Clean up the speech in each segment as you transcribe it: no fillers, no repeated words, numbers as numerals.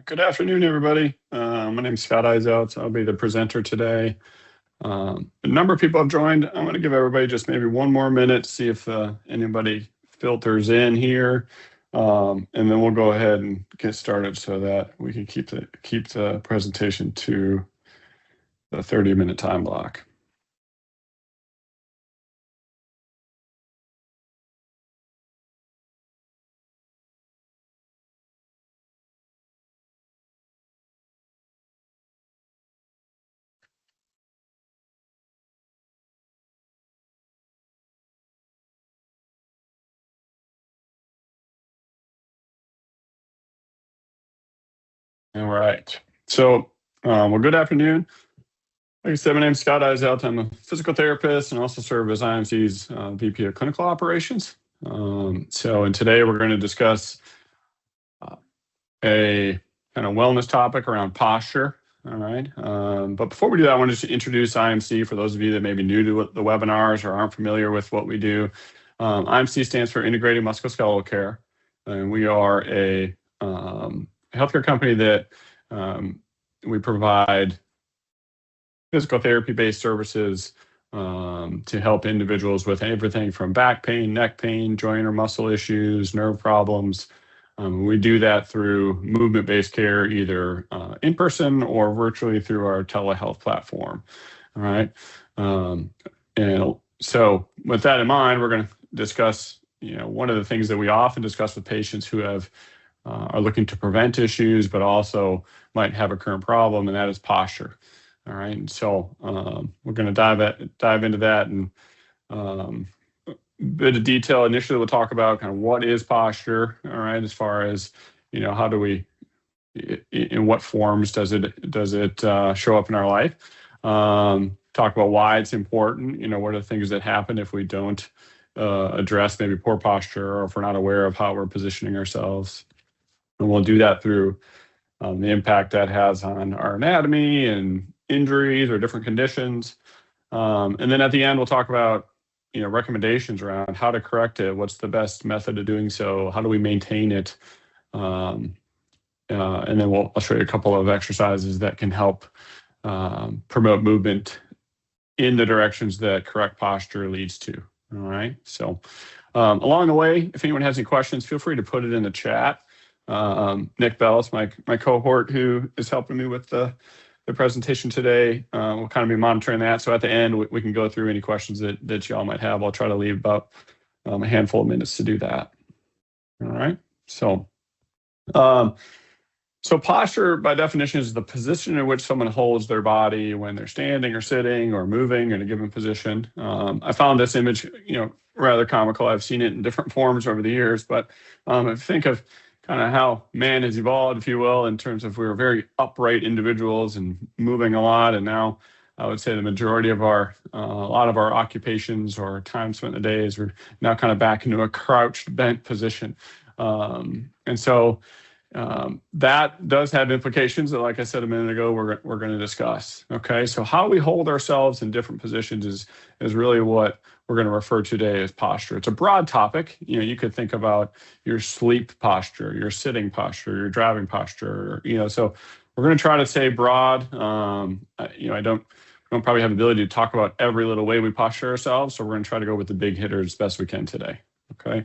Good afternoon, everybody. My name is Scott Eiselt. I'll be the presenter today. A number of people have joined. I'm going to give everybody just maybe one more minute to see if anybody filters in here, and then we'll go ahead and get started so that we can keep the presentation to the 30-minute time block. All right. So, well, good afternoon. Like I said, my name is Scott Eiselt. I'm a physical therapist and also serve as IMC's VP of Clinical Operations. And today we're going to discuss a kind of wellness topic around posture. All right. But before we do that, I wanted to introduce IMC for those of you that may be new to the webinars or aren't familiar with what we do. IMC stands for Integrated Musculoskeletal Care, and we are a healthcare company that we provide physical therapy-based services to help individuals with everything from back pain, neck pain, joint or muscle issues, nerve problems. We do that through movement-based care, either in person or virtually through our telehealth platform. All right. And so with that in mind, we're going to discuss, one of the things that we often discuss with patients who are looking to prevent issues, but also might have a current problem, and that is posture. All right. And so we're going to dive into that and bit of detail. Initially, we'll talk about kind of what is posture, all right, as far as, how do we, in what forms does it show up in our life? Talk about why it's important, what are the things that happen if we don't address maybe poor posture, or if we're not aware of how we're positioning ourselves. And we'll do that through the impact that has on our anatomy and injuries or different conditions. And then at the end, we'll talk about recommendations around how to correct it. What's the best method of doing so? How do we maintain it? And then I'll show you a couple of exercises that can help promote movement in the directions that correct posture leads to. All right. So along the way, if anyone has any questions, feel free to put it in the chat. Nick Bellis, my cohort who is helping me with the presentation today, we'll kind of be monitoring that. So at the end, we can go through any questions that y'all might have. I'll try to leave about a handful of minutes to do that. All right. So posture, by definition, is the position in which someone holds their body when they're standing or sitting or moving in a given position. I found this image, rather comical. I've seen it in different forms over the years, but if you think of kind of how man has evolved, if you will, in terms of we were very upright individuals and moving a lot. And now I would say the majority of a lot of our occupations or time spent in the day is we're now kind of back into a crouched, bent position. And so that does have implications that, like I said a minute ago, we're going to discuss. Okay, so how we hold ourselves in different positions is really what we're going to refer to today as posture. It's a broad topic. You could think about your sleep posture, your sitting posture, your driving posture. So we're going to try to say broad. I don't probably have the ability to talk about every little way we posture ourselves. So we're going to try to go with the big hitters as best we can today. Okay.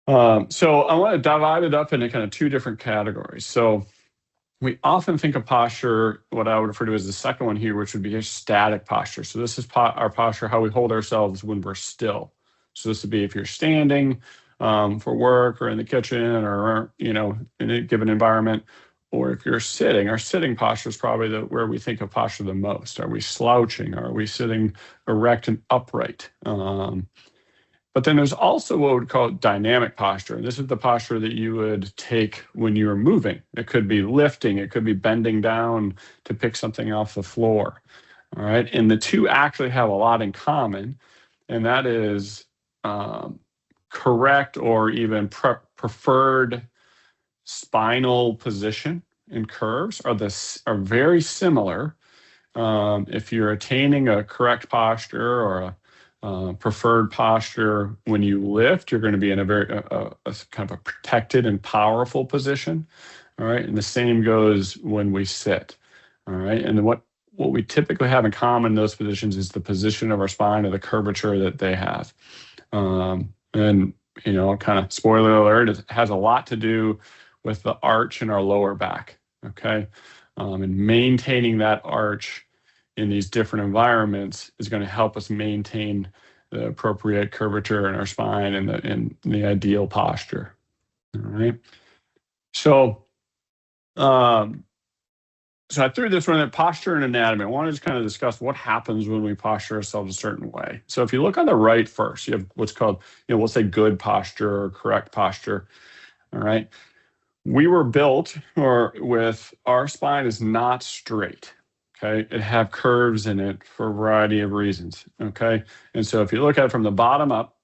So I want to divide it up into kind of two different categories. So we often think of posture, what I would refer to as the second one here, which would be a static posture. So this is our posture, how we hold ourselves when we're still. So this would be if you're standing for work or in the kitchen or, in a given environment, or if you're sitting. Our sitting posture is probably where we think of posture the most. Are we slouching? Are we sitting erect and upright? But then there's also what we would call dynamic posture. And this is the posture that you would take when you're moving. It could be lifting. It could be bending down to pick something off the floor. All right. And the two actually have a lot in common. And that is correct or even preferred spinal position and curves are very similar. If you're attaining a correct posture or a preferred posture when you lift, you're going to be in a very kind of a protected and powerful position. All right. And the same goes when we sit. All right. And then what we typically have in common in those positions is the position of our spine or the curvature that they have. And, kind of spoiler alert, it has a lot to do with the arch in our lower back. Okay. And maintaining that arch in these different environments is going to help us maintain the appropriate curvature in our spine and the ideal posture. All right. So, I threw this one at posture and anatomy. I want to just kind of discuss what happens when we posture ourselves a certain way. So if you look on the right first, you have what's called, we'll say good posture or correct posture. All right. We were built with our spine is not straight. Okay. It have curves in it for a variety of reasons. Okay. And so if you look at it from the bottom up,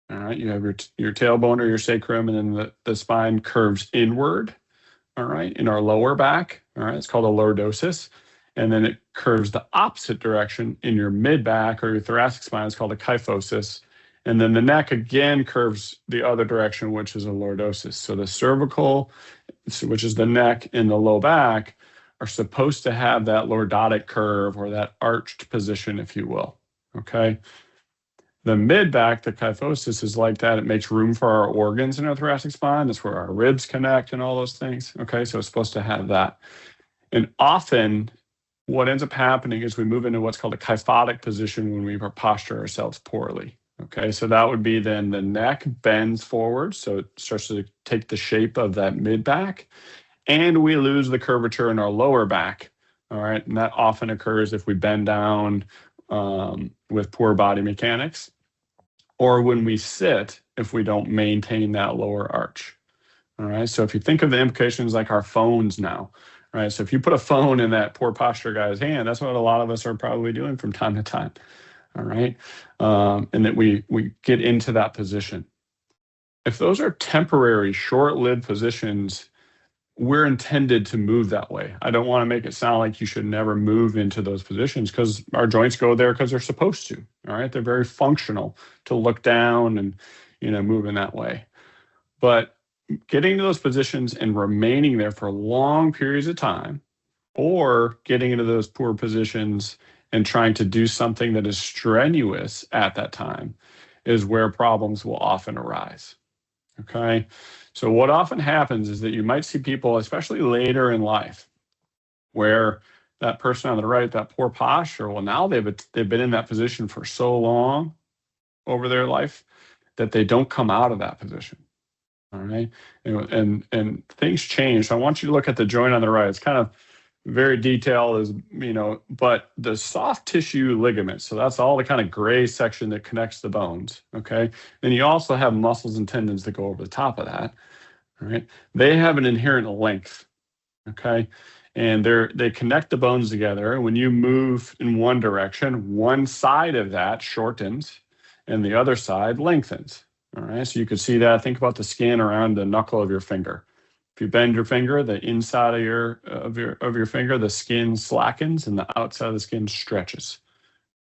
all right, you have your tailbone or your sacrum, and then the spine curves inward. All right, in our lower back. All right, it's called a lordosis. And then it curves the opposite direction in your mid back or your thoracic spine. It's called a kyphosis. And then the neck again curves the other direction, which is a lordosis. So the cervical, which is the neck, and the low back are supposed to have that lordotic curve or that arched position, if you will. Okay. The mid back, the kyphosis, is like that. It makes room for our organs in our thoracic spine. That's where our ribs connect and all those things. Okay, so it's supposed to have that. And often what ends up happening is we move into what's called a kyphotic position when we posture ourselves poorly. Okay, so that would be then the neck bends forward, so it starts to take the shape of that mid back, and we lose the curvature in our lower back. All right, and that often occurs if we bend down with poor body mechanics, or when we sit, if we don't maintain that lower arch. All right. So if you think of the implications like our phones now, right? So if you put a phone in that poor posture guy's hand, that's what a lot of us are probably doing from time to time. All right. And that we get into that position. If those are temporary, short-lived positions, we're intended to move that way. I don't want to make it sound like you should never move into those positions, because our joints go there because they're supposed to. All right. They're very functional to look down and, move in that way. But getting to those positions and remaining there for long periods of time, or getting into those poor positions and trying to do something that is strenuous at that time, is where problems will often arise. Okay. So what often happens is that you might see people, especially later in life, where that person on the right, that poor posture, well, now they've been in that position for so long over their life that they don't come out of that position. All right. And things change. So I want you to look at the joint on the right. It's kind of very detailed, but the soft tissue ligaments, so that's all the kind of gray section that connects the bones. Okay. Then you also have muscles and tendons that go over the top of that. All right. They have an inherent length. Okay. And they connect the bones together. And when you move in one direction, one side of that shortens and the other side lengthens. All right. So you can see that. Think about the skin around the knuckle of your finger. If you bend your finger, the inside of your finger, the skin slackens and the outside of the skin stretches.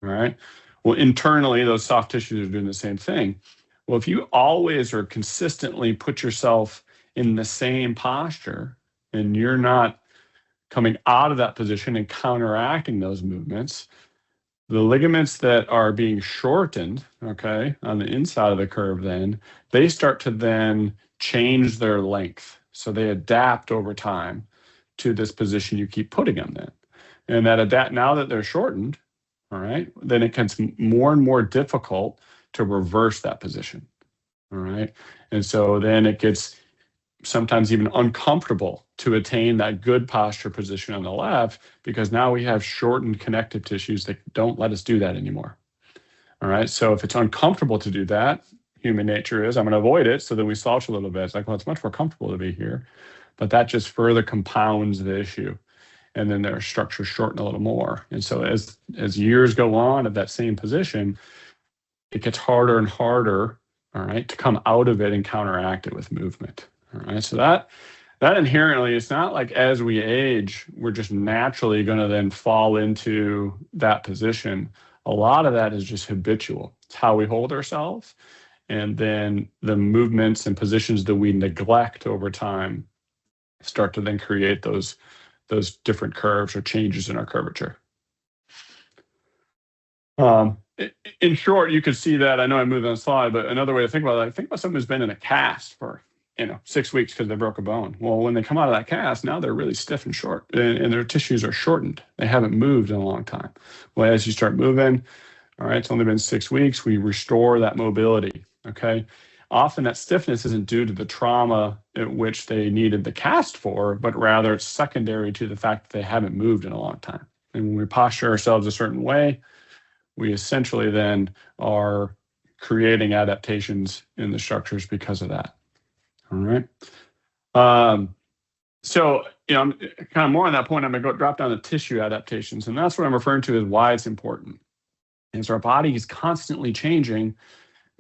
All right. Well, internally, those soft tissues are doing the same thing. Well, if you always or consistently put yourself in the same posture and you're not coming out of that position and counteracting those movements, the ligaments that are being shortened, okay, on the inside of the curve, then they start to then change their length. So they adapt over time to this position you keep putting them in. And now that they're shortened, all right, then it gets more and more difficult to reverse that position. All right. And so then it gets sometimes even uncomfortable to attain that good posture position on the left, because now we have shortened connective tissues that don't let us do that anymore. All right. So if it's uncomfortable to do that, human nature is, I'm going to avoid it. So then we slouch a little bit. It's like, well, it's much more comfortable to be here. But that just further compounds the issue. And then their structures shorten a little more. And so as years go on of that same position, it gets harder and harder, all right, to come out of it and counteract it with movement. All right. So that inherently, it's not like as we age, we're just naturally going to then fall into that position. A lot of that is just habitual. It's how we hold ourselves. And then the movements and positions that we neglect over time start to then create those different curves or changes in our curvature. In short, you could see that. I know I moved on the slide, but another way to think about it, think about someone who's been in a cast for 6 weeks because they broke a bone. Well, when they come out of that cast, now they're really stiff and short, and their tissues are shortened. They haven't moved in a long time. Well, as you start moving, all right, it's only been 6 weeks, we restore that mobility, okay? Often that stiffness isn't due to the trauma at which they needed the cast for, but rather it's secondary to the fact that they haven't moved in a long time. And when we posture ourselves a certain way, we essentially then are creating adaptations in the structures because of that. All right. So, I'm kind of more on that point. I'm going to drop down to tissue adaptations. And that's what I'm referring to as why it's important. Is our body is constantly changing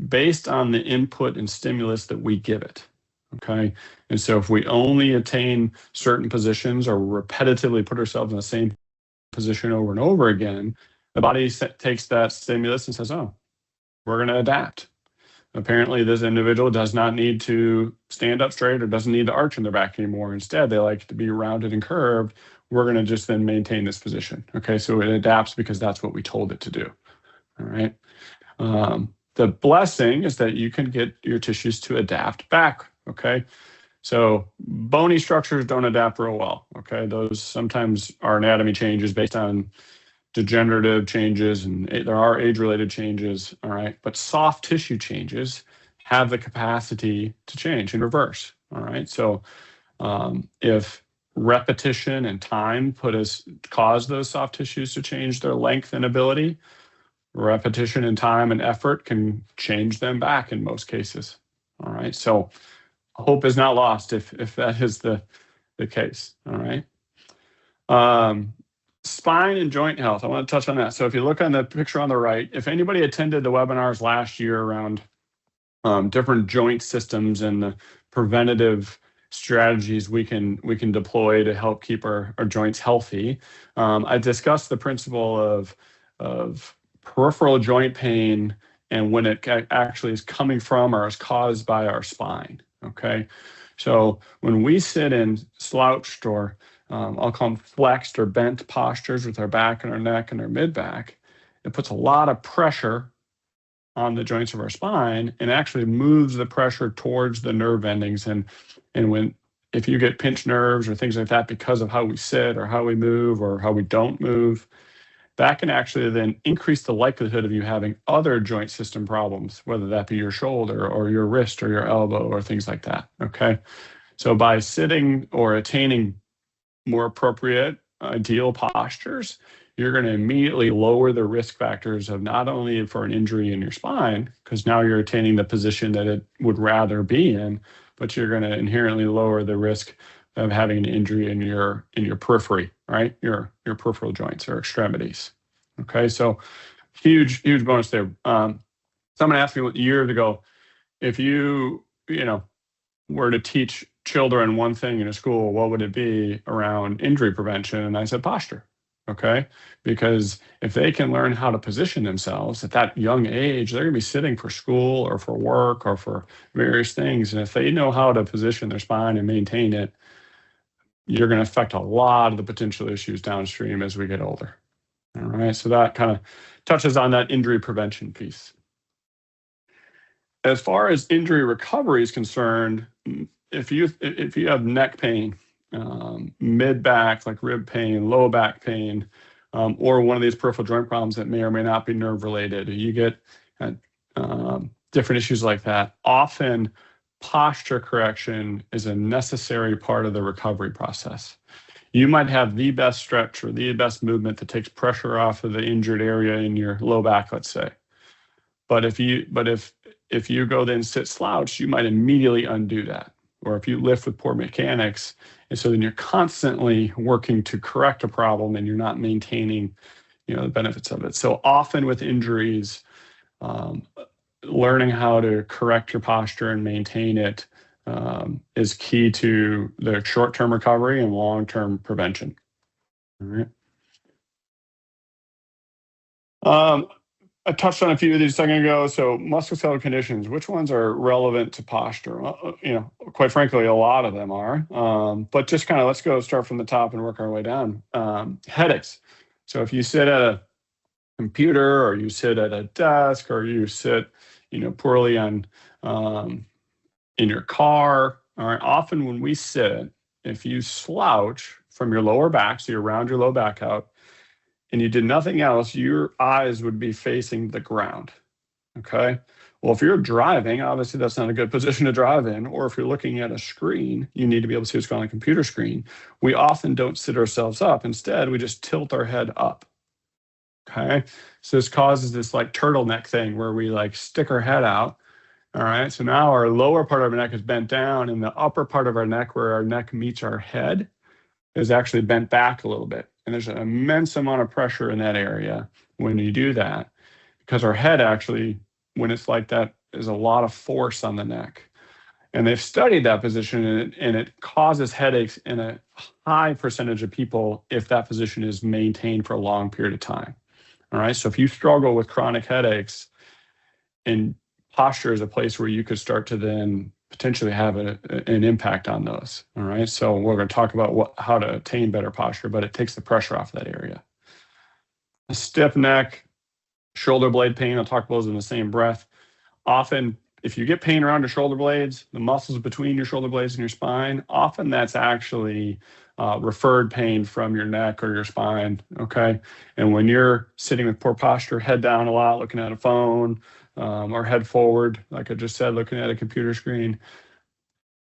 based on the input and stimulus that we give it. Okay. And so if we only attain certain positions or repetitively put ourselves in the same position over and over again, the body takes that stimulus and says, oh, we're going to adapt. Apparently, this individual does not need to stand up straight or doesn't need to arch in their back anymore. Instead, they like to be rounded and curved. We're going to just then maintain this position. Okay, so it adapts because that's what we told it to do. All right. The blessing is that you can get your tissues to adapt back. Okay. So bony structures don't adapt real well. Okay. Those sometimes are anatomy changes based on degenerative changes, and there are age-related changes, all right? But soft tissue changes have the capacity to change in reverse, all right? So if repetition and time cause those soft tissues to change their length and ability, repetition and time and effort can change them back in most cases, all right? So hope is not lost if that is the case, all right? Spine and joint health, I want to touch on that. So if you look on the picture on the right, if anybody attended the webinars last year around different joint systems and the preventative strategies we can deploy to help keep our joints healthy, I discussed the principle of peripheral joint pain and when it actually is coming from or is caused by our spine, okay? So when we sit in slouched or I'll call them flexed or bent postures with our back and our neck and our mid-back, it puts a lot of pressure on the joints of our spine and actually moves the pressure towards the nerve endings. And if you get pinched nerves or things like that because of how we sit or how we move or how we don't move, that can actually then increase the likelihood of you having other joint system problems, whether that be your shoulder or your wrist or your elbow or things like that, okay? So by sitting or attaining more appropriate, ideal postures, you're going to immediately lower the risk factors of not only for an injury in your spine, because now you're attaining the position that it would rather be in, but you're going to inherently lower the risk of having an injury in your periphery, right? Your peripheral joints or extremities. Okay, so huge bonus there. Someone asked me years ago, if you were to teach children one thing in a school, what would it be around injury prevention? And I said posture, okay? Because if they can learn how to position themselves at that young age, they're gonna be sitting for school or for work or for various things. And if they know how to position their spine and maintain it, you're gonna affect a lot of the potential issues downstream as we get older. All right, so that kind of touches on that injury prevention piece. As far as injury recovery is concerned, if you have neck pain, mid back, like rib pain, low back pain, or one of these peripheral joint problems that may or may not be nerve related, you get different issues like that. Often posture correction is a necessary part of the recovery process. You might have the best stretch or the best movement that takes pressure off of the injured area in your low back, let's say. But if you go then sit slouched, you might immediately undo that. Or if you lift with poor mechanics, and so then you're constantly working to correct a problem and you're not maintaining, the benefits of it. So often with injuries, learning how to correct your posture and maintain it is key to the short-term recovery and long-term prevention. All right. I touched on a few of these a second ago. So musculoskeletal conditions, which ones are relevant to posture? Well, quite frankly, a lot of them are. But just kind of let's start from the top and work our way down. Headaches. So if you sit at a computer or you sit at a desk or you sit, poorly on in your car, all right, often when we sit, if you slouch from your lower back, so you round your low back out, and you did nothing else, your eyes would be facing the ground. Okay. Well, if you're driving, obviously that's not a good position to drive in. Or if you're looking at a screen, you need to be able to see what's going on a computer screen. We often don't sit ourselves up. Instead, we just tilt our head up. Okay. So this causes this like turtleneck thing where we like stick our head out. All right. So now our lower part of our neck is bent down, and the upper part of our neck, where our neck meets our head, is actually bent back a little bit. And there's an immense amount of pressure in that area when you do that, because our head actually, when it's like that, is a lot of force on the neck. And they've studied that position, and it causes headaches in a high percentage of people if that position is maintained for a long period of time. All right. So if you struggle with chronic headaches, and posture is a place where you could start to then potentially have an impact on those. All right. So we're going to talk about how to attain better posture, but it takes the pressure off that area. A stiff neck, shoulder blade pain, I'll talk about those in the same breath. Often, if you get pain around your shoulder blades, the muscles between your shoulder blades and your spine, often that's actually referred pain from your neck or your spine. Okay. And when you're sitting with poor posture, head down a lot, looking at a phone, or head forward, like I just said, looking at a computer screen,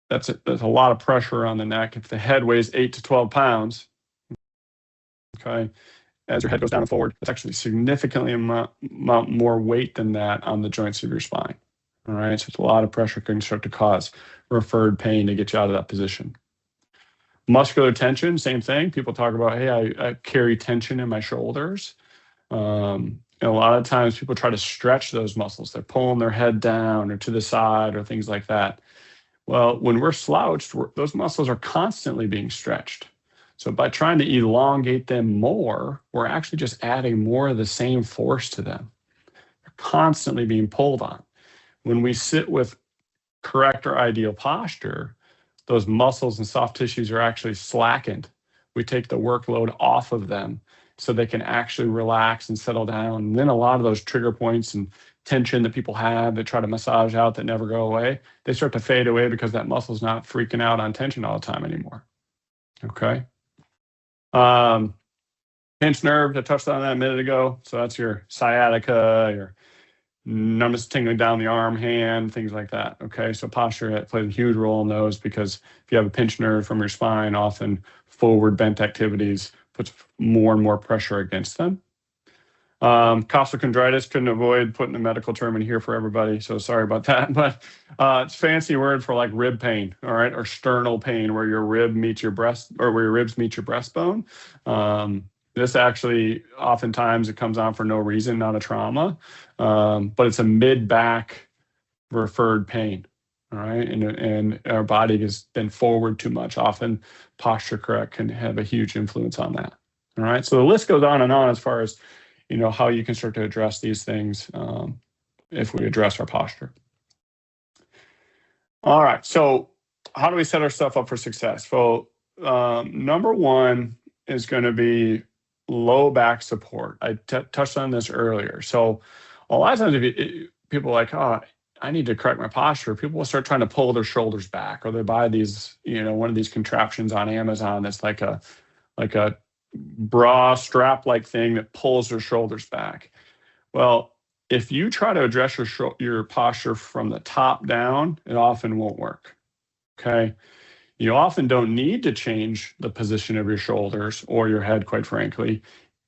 there's a lot of pressure on the neck. If the head weighs 8 to 12 pounds, okay, as your head goes down and forward, it's actually significantly amount more weight than that on the joints of your spine. All right, so it's a lot of pressure can start to cause referred pain to get you out of that position. Muscular tension, same thing. People talk about, hey, I carry tension in my shoulders. And a lot of times people try to stretch those muscles. They're pulling their head down or to the side or things like that. Well, when we're slouched, those muscles are constantly being stretched. So by trying to elongate them more, we're actually just adding more of the same force to them. They're constantly being pulled on. When we sit with correct or ideal posture, those muscles and soft tissues are actually slackened. We take the workload off of them so they can actually relax and settle down. And then a lot of those trigger points and tension that people have that try to massage out that never go away, they start to fade away because that muscle's not freaking out on tension all the time anymore. Okay. Pinched nerve, I touched on that a minute ago. So that's your sciatica, your numbness tingling down the arm, hand, things like that. Okay, so posture plays a huge role in those, because if you have a pinched nerve from your spine, often forward bent activities puts more and more pressure against them. Costochondritis, couldn't avoid putting a medical term in here for everybody, so sorry about that. But it's a fancy word for like rib pain, all right, or sternal pain, where your rib meets your breast, or where your ribs meet your breastbone. This actually, oftentimes, it comes on for no reason, not a trauma, but it's a mid-back referred pain, all right? And our body has been forward too much. Often, posture correct can have a huge influence on that, all right? So the list goes on and on as far as, how you can start to address these things if we address our posture. All right, so how do we set ourselves up for success? Well, number one is going to be low back support. I touched on this earlier. So a lot of times people are like, oh, I need to correct my posture, people will start trying to pull their shoulders back, or they buy these, one of these contraptions on Amazon that's like a bra strap like thing that pulls their shoulders back. Well, if you try to address your posture from the top down, it often won't work. Okay. You often don't need to change the position of your shoulders or your head, quite frankly,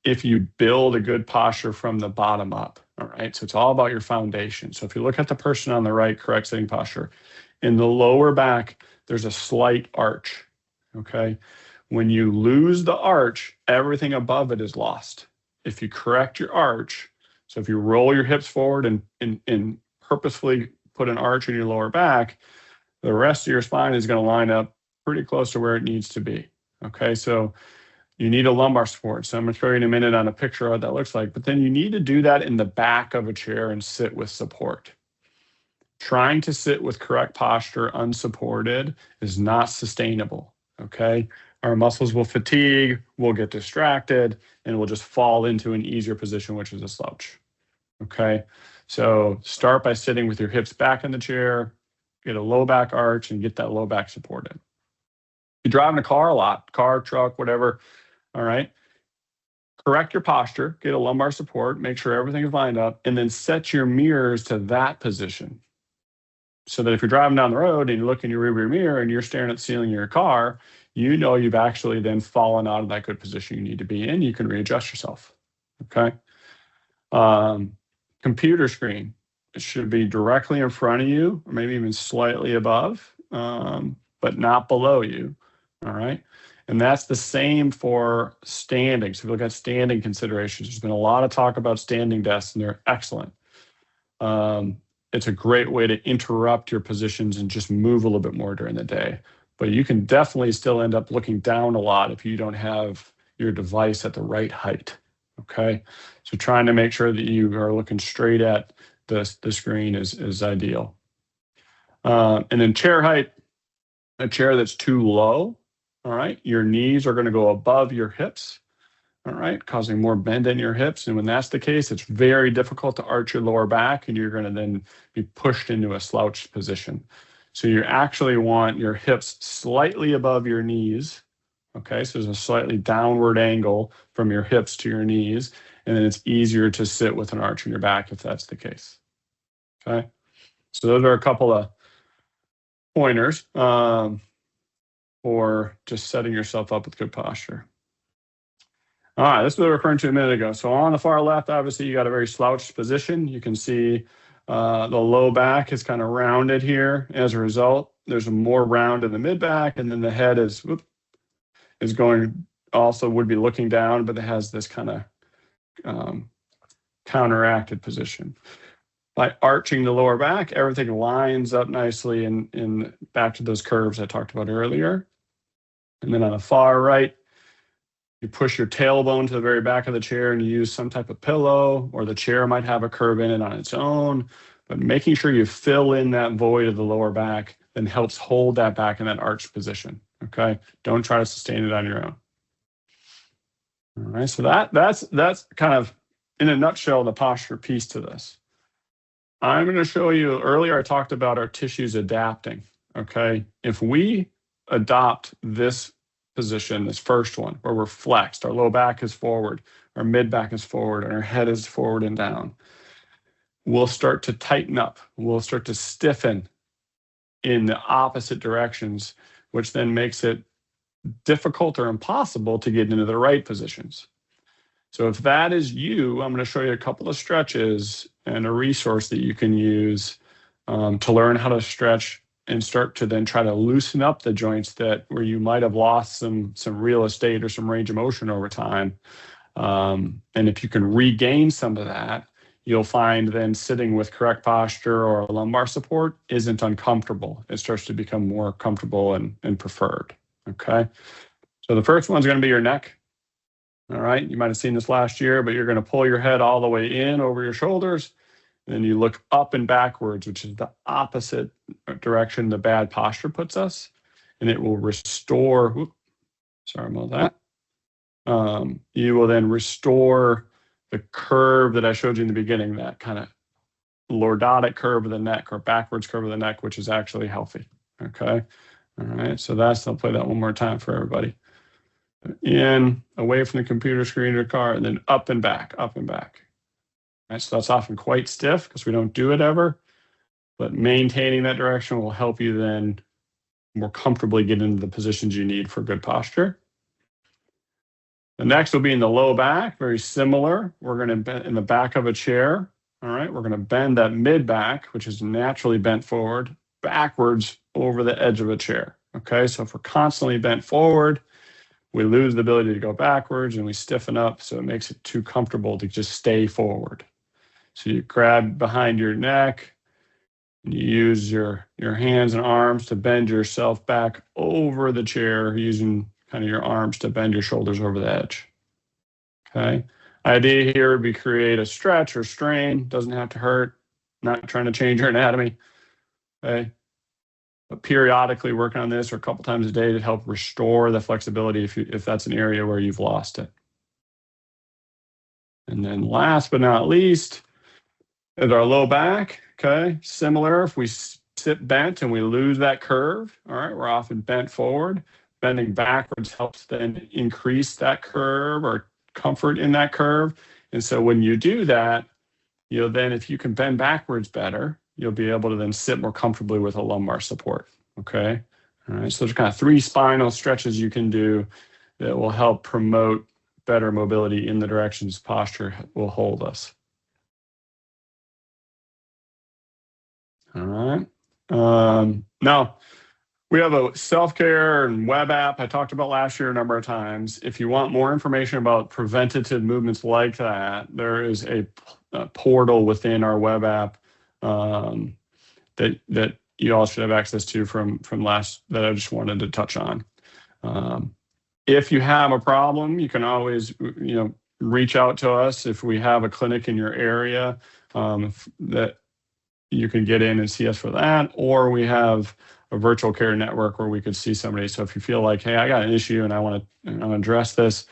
if you build a good posture from the bottom up. All right. So it's all about your foundation. So if you look at the person on the right, correct sitting posture, in the lower back, there's a slight arch. Okay. When you lose the arch, everything above it is lost. If you correct your arch, so if you roll your hips forward and purposefully put an arch in your lower back, the rest of your spine is going to line up pretty close to where it needs to be. Okay, so You need a lumbar support. So I'm going to show you in a minute on a picture what that looks like. But then you need to do that in the back of a chair and sit with support. Trying to sit with correct posture unsupported is not sustainable, okay? Our muscles will fatigue, we'll get distracted, and we'll just fall into an easier position, which is a slouch, okay? So start by sitting with your hips back in the chair, get a low back arch, and get that low back supported. You're driving a car a lot, car, truck, whatever, all right? Correct your posture, get a lumbar support, make sure everything is lined up, and then set your mirrors to that position. So that if you're driving down the road and you look in your rearview mirror and you're staring at the ceiling of your car, you know you've actually then fallen out of that good position you need to be in. You can readjust yourself, okay? Computer screen, it should be directly in front of you, or maybe even slightly above, but not below you, all right? And that's the same for standing. So if you look at standing considerations, there's been a lot of talk about standing desks, and they're excellent. It's a great way to interrupt your positions and just move a little bit more during the day. But you can definitely still end up looking down a lot if you don't have your device at the right height, okay? So trying to make sure that you are looking straight at the screen is ideal. And then chair height, a chair that's too low, all right? Your knees are gonna go above your hips, all right, causing more bend in your hips. And when that's the case, it's very difficult to arch your lower back, and you're going to then be pushed into a slouched position. So you actually want your hips slightly above your knees, okay? So there's a slightly downward angle from your hips to your knees, and then it's easier to sit with an arch in your back if that's the case, okay? So those are a couple of pointers for just setting yourself up with good posture. All right, this is what we were referring to a minute ago. So on the far left, obviously, you got a very slouched position. You can see the low back is kind of rounded here. As a result, there's more round in the mid back, and then the head is going, also would be looking down, but it has this kind of counteracted position. By arching the lower back, everything lines up nicely in back to those curves I talked about earlier. And then on the far right, you push your tailbone to the very back of the chair and you use some type of pillow, or the chair might have a curve in it on its own, but making sure you fill in that void of the lower back then helps hold that back in that arched position, okay? Don't try to sustain it on your own. All right, so that's kind of, in a nutshell, the posture piece to this. I'm gonna show you, earlier I talked about our tissues adapting, okay? If we adopt this position, this first one, where we're flexed, our low back is forward, our mid back is forward, and our head is forward and down, we'll start to tighten up. We'll start to stiffen in the opposite directions, which then makes it difficult or impossible to get into the right positions. So if that is you, I'm going to show you a couple of stretches and a resource that you can use to learn how to stretch and start to then try to loosen up the joints that where you might have lost some real estate or some range of motion over time. And if you can regain some of that, you'll find then sitting with correct posture or a lumbar support isn't uncomfortable. It starts to become more comfortable and preferred, okay? So the first one's gonna be your neck, all right? You might've seen this last year, but you're gonna pull your head all the way in over your shoulders, and then you look up and backwards, which is the opposite direction the bad posture puts us, and it will restore, sorry about that. You will then restore the curve that I showed you in the beginning, that kind of lordotic curve of the neck or backwards curve of the neck, which is actually healthy, okay? All right, so I'll play that one more time for everybody. In, away from the computer screen or car, and then up and back, up and back. Right, so that's often quite stiff because we don't do it ever, but maintaining that direction will help you then more comfortably get into the positions you need for good posture. The next will be in the low back, very similar. We're going to bend in the back of a chair. All right, we're going to bend that mid back, which is naturally bent forward, backwards over the edge of a chair. Okay, so if we're constantly bent forward, we lose the ability to go backwards and we stiffen up, so it makes it too comfortable to just stay forward. So you grab behind your neck and you use your hands and arms to bend yourself back over the chair using kind of your arms to bend your shoulders over the edge. Okay. Idea here would be create a stretch or strain. Doesn't have to hurt. Not trying to change your anatomy. Okay. But periodically working on this or a couple times a day to help restore the flexibility if that's an area where you've lost it. And then last but not least is our low back. Okay. Similar, if we sit bent and we lose that curve, all right, we're often bent forward. Bending backwards helps then increase that curve or comfort in that curve. And so when you do that, then if you can bend backwards better, you'll be able to then sit more comfortably with a lumbar support. Okay. All right. So there's kind of 3 spinal stretches you can do that will help promote better mobility in the directions posture will hold us. All right. Now, we have a self-care and web app I talked about last year a number of times. If you want more information about preventative movements like that, there is a portal within our web app that you all should have access to from last that I just wanted to touch on. If you have a problem, you can always reach out to us if we have a clinic in your area that you can get in and see us for that, or we have a virtual care network where we could see somebody. So if you feel like, hey, I got an issue and I want to address this,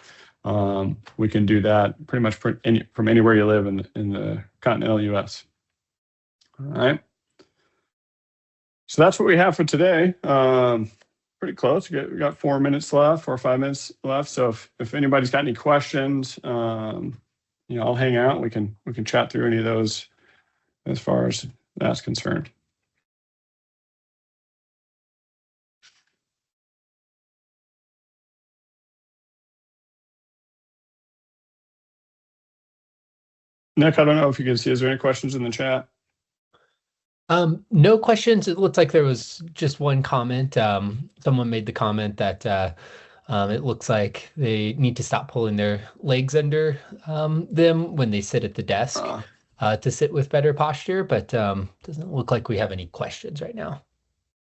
we can do that pretty much from anywhere you live in the continental U.S. All right. So that's what we have for today. Pretty close. We got 4 minutes left, 4 or 5 minutes left. So if anybody's got any questions, I'll hang out. We can chat through any of those as far as that's concerned. Nick, I don't know if you can see, is there any questions in the chat? No questions. It looks like there was just one comment. Someone made the comment that it looks like they need to stop pulling their legs under them when they sit at the desk to sit with better posture, but doesn't look like we have any questions right now.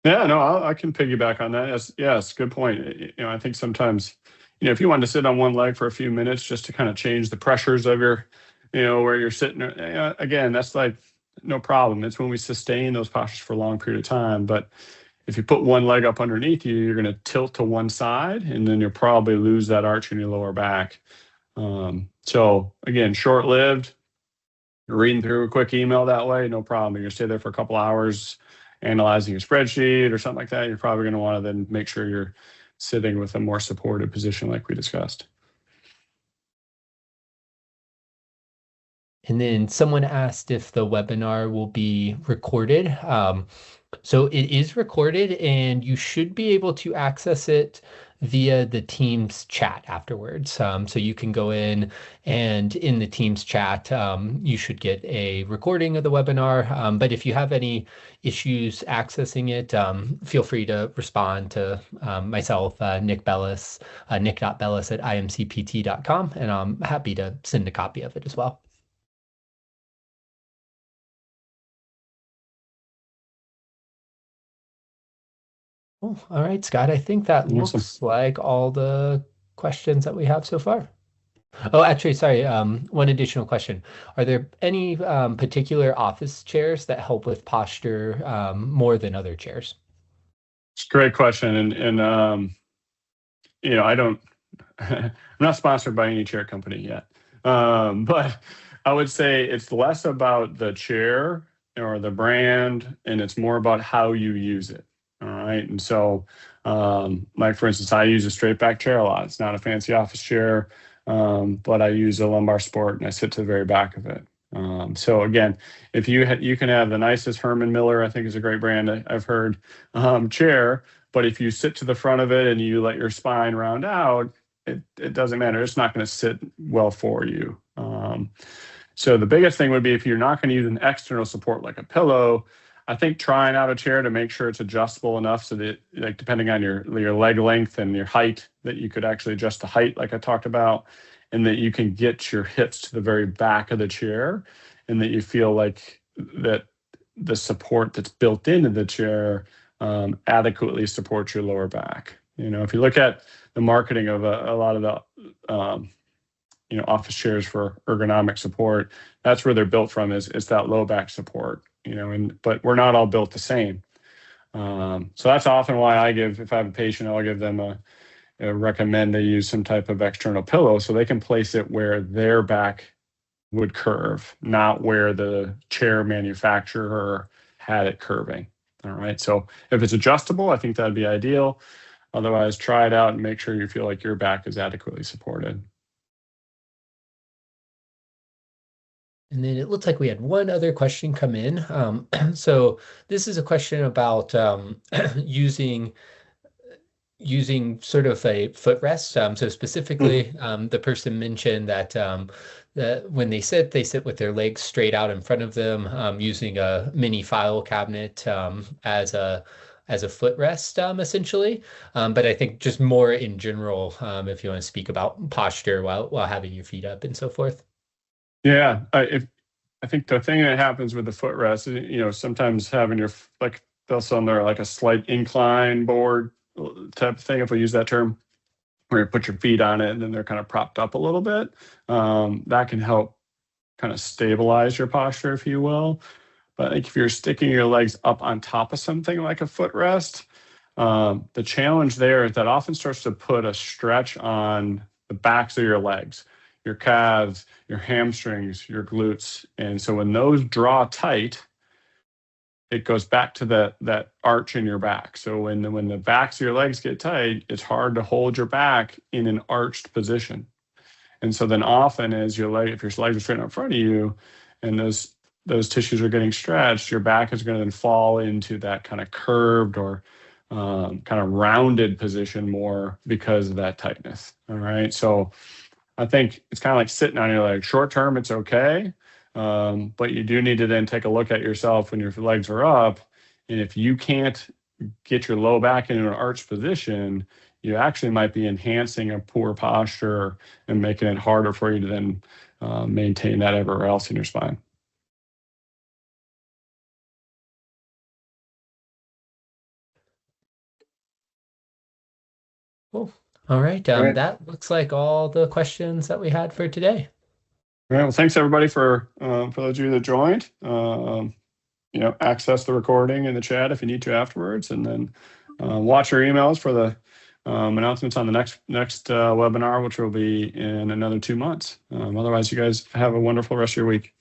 Yeah, no, I can piggyback on that. Yes, good point. I think sometimes, if you want to sit on one leg for a few minutes just to kind of change the pressures of your, where you're sitting, again, that's like no problem. It's when we sustain those postures for a long period of time. But if you put one leg up underneath you, you're going to tilt to one side, and then you'll probably lose that arch in your lower back. So again, short-lived. You're reading through a quick email that way, no problem. You're going to stay there for a couple hours analyzing a spreadsheet or something like that. You're probably going to want to then make sure you're sitting with a more supported position like we discussed. And then someone asked if the webinar will be recorded. So it is recorded, and you should be able to access it via the Teams chat afterwards. So you can go in, and in the Teams chat, you should get a recording of the webinar. But if you have any issues accessing it, feel free to respond to myself, Nick Bellis, nick.bellis@imcpt.com, and I'm happy to send a copy of it as well. Oh, all right, Scott, I think that looks like all the questions that we have so far. Oh, actually, sorry, one additional question. Are there any particular office chairs that help with posture more than other chairs? It's a great question. And I don't, I'm not sponsored by any chair company yet. But I would say it's less about the chair or the brand, and it's more about how you use it. All right. And so, like for instance, I use a straight back chair a lot. It's not a fancy office chair, but I use a lumbar sport and I sit to the very back of it. So again, if you can have the nicest Herman Miller, I think is a great brand I've heard, chair, but if you sit to the front of it and you let your spine round out, it doesn't matter. It's not going to sit well for you. So the biggest thing would be if you're not going to use an external support like a pillow, I think trying out a chair to make sure it's adjustable enough so that, like, depending on your leg length and your height, that you could actually adjust the height like I talked about, and that you can get your hips to the very back of the chair, and that you feel like that the support that's built into the chair adequately supports your lower back. If you look at the marketing of a lot of the office chairs for ergonomic support, that's where they're built from, is that low back support. But we're not all built the same. So that's often why if I have a patient, I'll give them recommend they use some type of external pillow so they can place it where their back would curve, not where the chair manufacturer had it curving. All right. So if it's adjustable, I think that'd be ideal. Otherwise, try it out and make sure you feel like your back is adequately supported. And then it looks like we had one other question come in. So this is a question about using sort of a footrest. So specifically, the person mentioned that when they sit with their legs straight out in front of them, using a mini file cabinet as a footrest, essentially. But I think just more in general, if you want to speak about posture while having your feet up and so forth. Yeah, I think the thing that happens with the footrest is, sometimes having they'll sell there like a slight incline board type of thing, if we use that term, where you put your feet on it and then they're kind of propped up a little bit. That can help kind of stabilize your posture, if you will. But I think if you're sticking your legs up on top of something like a footrest, the challenge there is that often starts to put a stretch on the backs of your legs, your calves, your hamstrings, your glutes. And so when those draw tight, it goes back to that arch in your back. So when the backs of your legs get tight, it's hard to hold your back in an arched position. And so then often if your legs are straight in front of you and those tissues are getting stretched, your back is going to then fall into that kind of curved or kind of rounded position more because of that tightness. All right. So I think it's kind of like sitting on your leg. Short term, it's okay. But you do need to then take a look at yourself when your legs are up. And if you can't get your low back into an arched position, you actually might be enhancing a poor posture and making it harder for you to then maintain that everywhere else in your spine. Cool. All right. That looks like all the questions that we had for today. All right. Well, thanks everybody for those of you that joined. Access the recording in the chat if you need to afterwards, and then watch your emails for the announcements on the next webinar, which will be in another 2 months. Otherwise, you guys have a wonderful rest of your week.